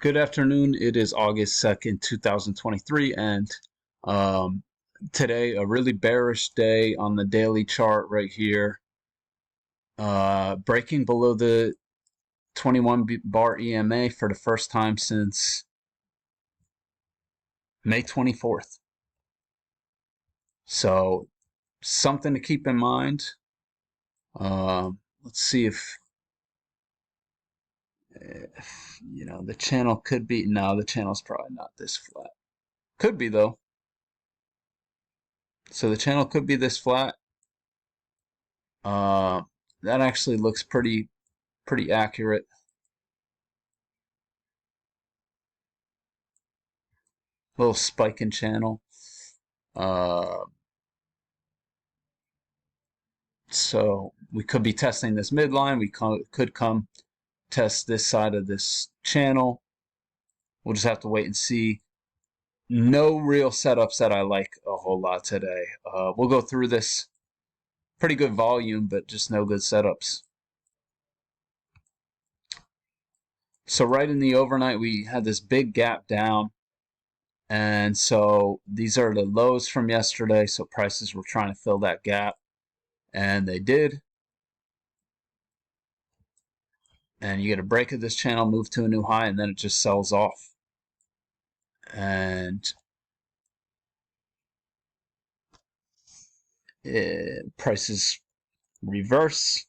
Good afternoon. It is August 2nd, 2023, and um, today a really bearish day on the daily chart right here. Breaking below the 21 bar EMA for the first time since May 24th. So something to keep in mind. Let's see if the channel could be. No, the channel's probably not this flat. Could be though. So the channel could be this flat. That actually looks pretty accurate. Little spike in channel. So we could be testing this midline. We could come test this side of this channel. We'll just have to wait and see. No real setups that I like a whole lot today. We'll go through this. Pretty good volume, but just no good setups. So right in the overnight, we had this big gap down. And so these are the lows from yesterday. So prices were trying to fill that gap. And they did. And you get a break of this channel, move to a new high, and then it just sells off. And prices reverse.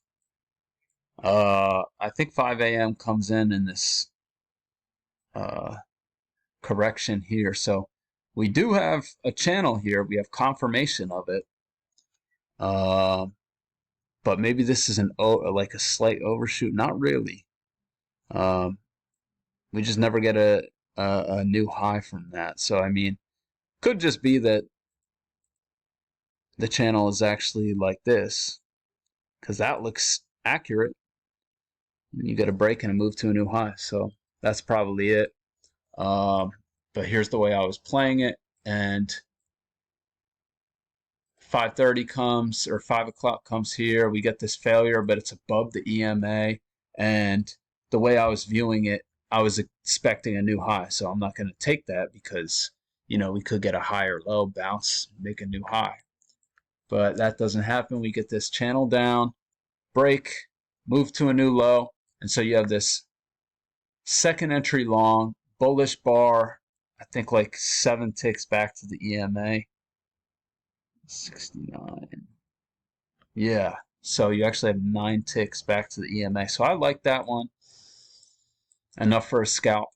I think 5 a.m. comes in this correction here. So we do have a channel here. We have confirmation of it. But maybe this is like a slight overshoot. Not really. We just never get a new high from that. So I mean, could just be that the channel is actually like this, because that looks accurate. And you get a break and a move to a new high. So that's probably it. But here's the way I was playing it, and 5:30 comes, or 5 o'clock comes here. We get this failure, but it's above the EMA. And the way I was viewing it, I was expecting a new high. So I'm not going to take that because, we could get a higher low, bounce, make a new high. But that doesn't happen. We get this channel down, break, move to a new low. And so you have this second entry long, bullish bar, I think like 7 ticks back to the EMA. 69. Yeah. So you actually have 9 ticks back to the EMA. So I like that one. Enough for a scalp.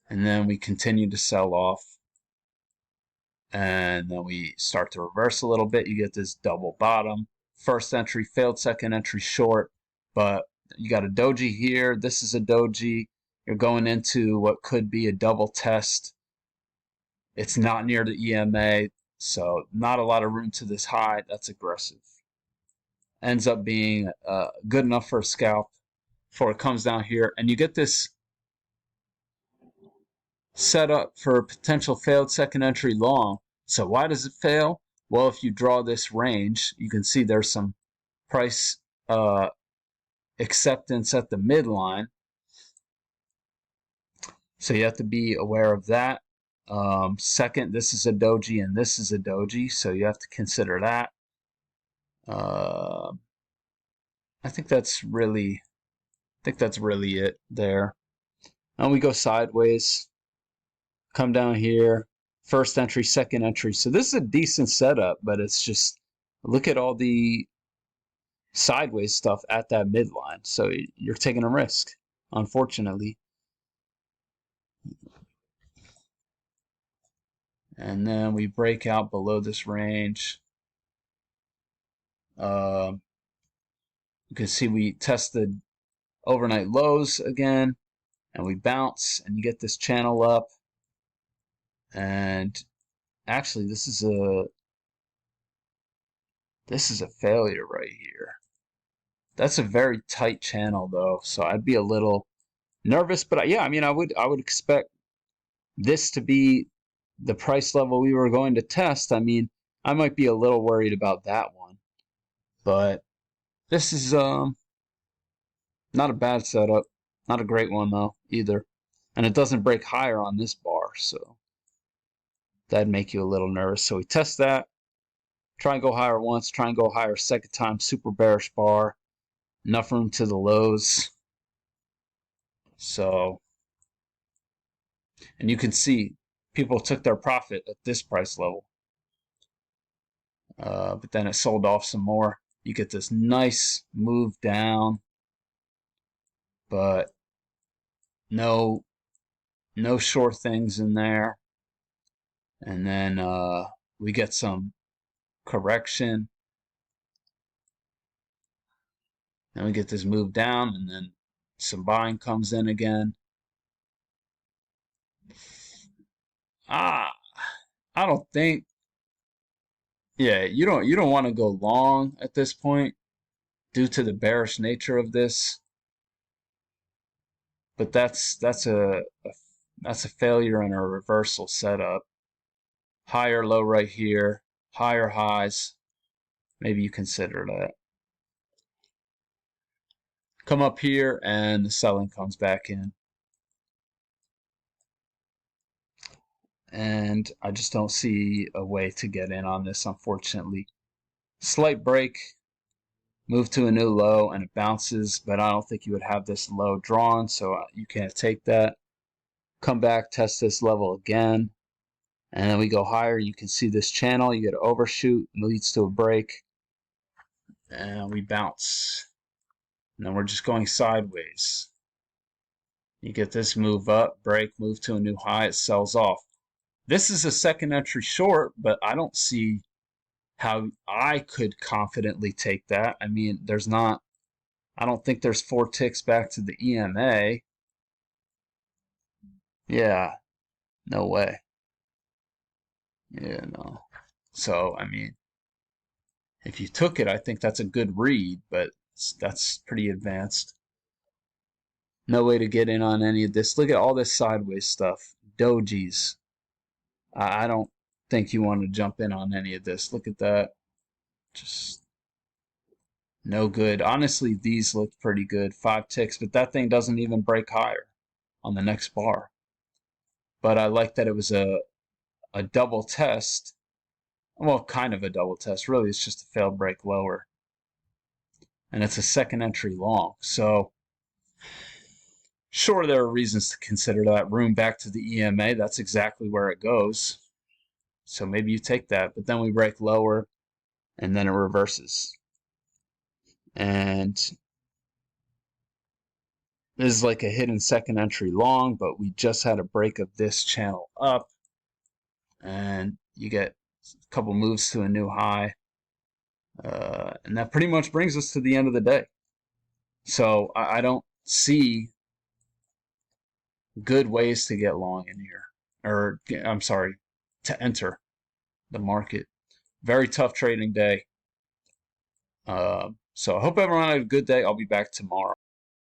And then we continue to sell off. And then we start to reverse a little bit. You get this double bottom. First entry failed, second entry short. But you got a doji here. This is a doji. You're going into what could be a double test. It's not near the EMA, so not a lot of room to this high. That's aggressive. Ends up being good enough for a scalp before it comes down here. And you get this setup for a potential failed second entry long. So why does it fail? Well, if you draw this range, you can see there's some price acceptance at the midline. So you have to be aware of that. Second, this is a doji and this is a doji, so you have to consider that. I think that's really it there. And we go sideways, come down here, first entry, second entry. So this is a decent setup, but it's just, look at all the sideways stuff at that midline. So you're taking a risk, unfortunately. And then we break out below this range. You can see we tested overnight lows again, and we bounce, and you get this channel up. And actually, this is a failure right here. That's a very tight channel, though, so I'd be a little nervous. But yeah, I mean, I would expect this to be the price level we were going to test. I mean, I might be a little worried about that one, but this is not a bad setup. Not a great one though either. And it doesn't break higher on this bar, so that'd make you a little nervous. So we test that. Try and go higher once, try and go higher second time, super bearish bar. Enough room to the lows. So, and you can see people took their profit at this price level. But then it sold off some more. You get this nice move down, but no short things in there. And then we get some correction. Then we get this move down, and then some buying comes in again. I don't think. Yeah, you don't want to go long at this point due to the bearish nature of this. But that's a failure in a reversal setup. Higher low right here, higher highs. Maybe you consider that. Come up here and the selling comes back in. And I just don't see a way to get in on this, unfortunately. Slight break, move to a new low, and it bounces, but I don't think you would have this low drawn, so you can't take that. Come back, test this level again, and then we go higher. You can see this channel, you get an overshoot, and leads to a break, and we bounce. And then we're just going sideways. You get this move up, break, move to a new high, it sells off. This is a second entry short, but I don't see how I could confidently take that. I mean, I don't think there's 4 ticks back to the EMA. Yeah, no way. Yeah, no. So, I mean, if you took it, I think that's a good read, but that's pretty advanced. No way to get in on any of this. Look at all this sideways stuff. Dojis. I don't think you want to jump in on any of this. Look at that. Just no good. Honestly, these look pretty good. 5 ticks, but that thing doesn't even break higher on the next bar. But I like that it was a double test. Well, kind of a double test. Really, it's just a failed break lower. And it's a second entry long. So, sure, there are reasons to consider that room back to the EMA. That's exactly where it goes. So maybe you take that. But then we break lower, and then it reverses. And this is like a hidden second entry long, but we just had a break of this channel up. And you get a couple moves to a new high. And that pretty much brings us to the end of the day. So I don't see good ways to get long in here. Or, I'm sorry, to enter the market. Very tough trading day. So I hope everyone had a good day. I'll be back tomorrow.